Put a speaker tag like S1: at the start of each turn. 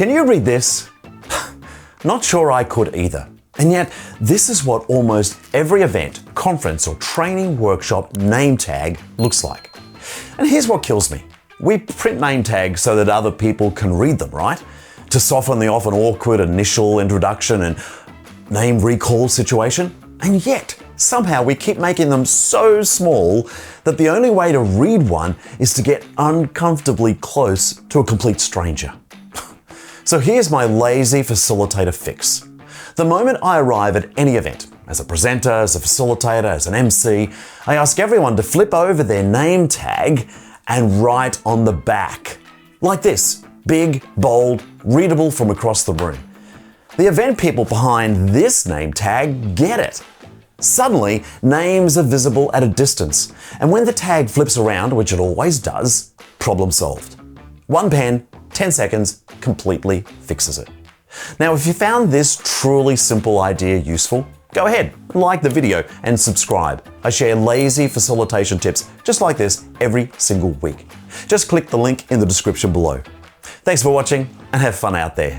S1: Can you read this? Not sure I could either. And yet, this is what almost every event, conference, or training workshop name tag looks like. And here's what kills me. We print name tags so that other people can read them, right? To soften the often awkward initial introduction and name recall situation. And yet, somehow we keep making them so small that the only way to read one is to get uncomfortably close to a complete stranger. So here's my Lazy Facilitator fix. The moment I arrive at any event, as a presenter, as a facilitator, as an MC, I ask everyone to flip over their name tag and write on the back. Like this, big, bold, readable from across the room. The event people behind this name tag get it. Suddenly, names are visible at a distance, and when the tag flips around, which it always does, problem solved. One pen, 10 seconds, completely fixes it. Now, if you found this truly simple idea useful, go ahead, like the video and subscribe. I share lazy facilitation tips just like this every single week. Just click the link in the description below. Thanks for watching and have fun out there.